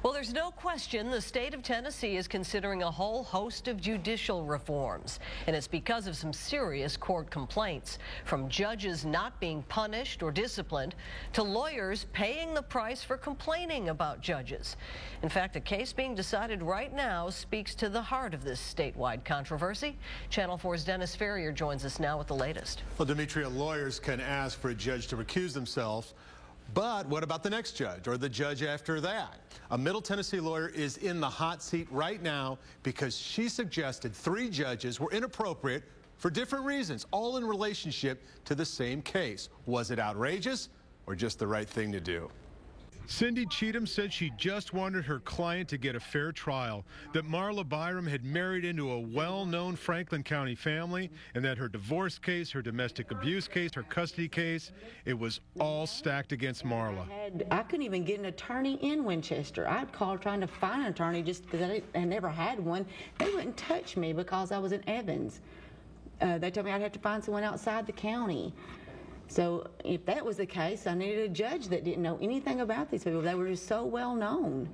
Well, there's no question the state of Tennessee is considering a whole host of judicial reforms, and it's because of some serious court complaints, from judges not being punished or disciplined to lawyers paying the price for complaining about judges. In fact, a case being decided right now speaks to the heart of this statewide controversy. Channel 4's Dennis Ferrier joins us now with the latest. Well, Demetria, lawyers can ask for a judge to recuse themselves, but what about the next judge or the judge after that? A Middle Tennessee lawyer is in the hot seat right now because she suggested 3 judges were inappropriate for different reasons, all in relationship to the same case. Was it outrageous or just the right thing to do? Cindy Cheatham said she just wanted her client to get a fair trial, that Marla Byram had married into a well-known Franklin County family, and that her divorce case, her domestic abuse case, her custody case, it was all stacked against Marla. I couldn't even get an attorney in Winchester. I'd call trying to find an attorney just because I never had one. They wouldn't touch me because I was in Evans. They told me I'd have to find someone outside the county. So if that was the case, I needed a judge that didn't know anything about these people. They were just so well known.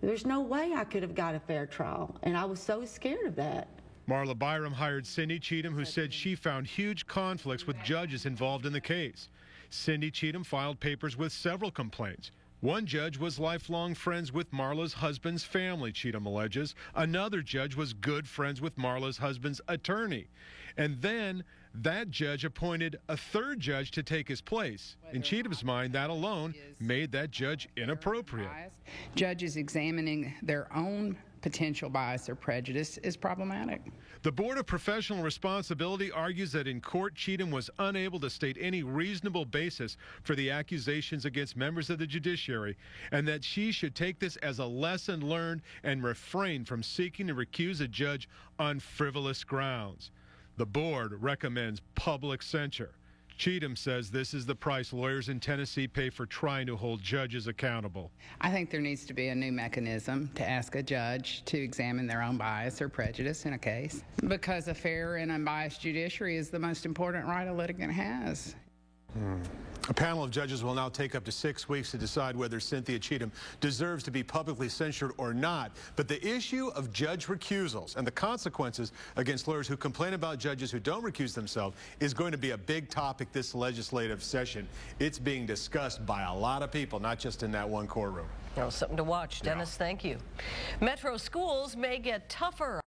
There's no way I could have got a fair trial, and I was so scared of that. Marla Byram hired Cindy Cheatham, who said she found huge conflicts with judges involved in the case. Cindy Cheatham filed papers with several complaints. One judge was lifelong friends with Marla's husband's family, Cheatham alleges. Another judge was good friends with Marla's husband's attorney. And then that judge appointed a 3rd judge to take his place. In Cheatham's mind, that alone made that judge inappropriate. Judges examining their own potential bias or prejudice is problematic. The Board of Professional Responsibility argues that in court, Cheatham was unable to state any reasonable basis for the accusations against members of the judiciary, and that she should take this as a lesson learned and refrain from seeking to recuse a judge on frivolous grounds. The board recommends public censure. Cheatham says this is the price lawyers in Tennessee pay for trying to hold judges accountable. I think there needs to be a new mechanism to ask a judge to examine their own bias or prejudice in a case, because a fair and unbiased judiciary is the most important right a litigant has. A panel of judges will now take up to 6 weeks to decide whether Cynthia Cheatham deserves to be publicly censured or not. But the issue of judge recusals and the consequences against lawyers who complain about judges who don't recuse themselves is going to be a big topic this legislative session. It's being discussed by a lot of people, not just in that one courtroom. Well, something to watch. Dennis, thank you. Metro schools may get tougher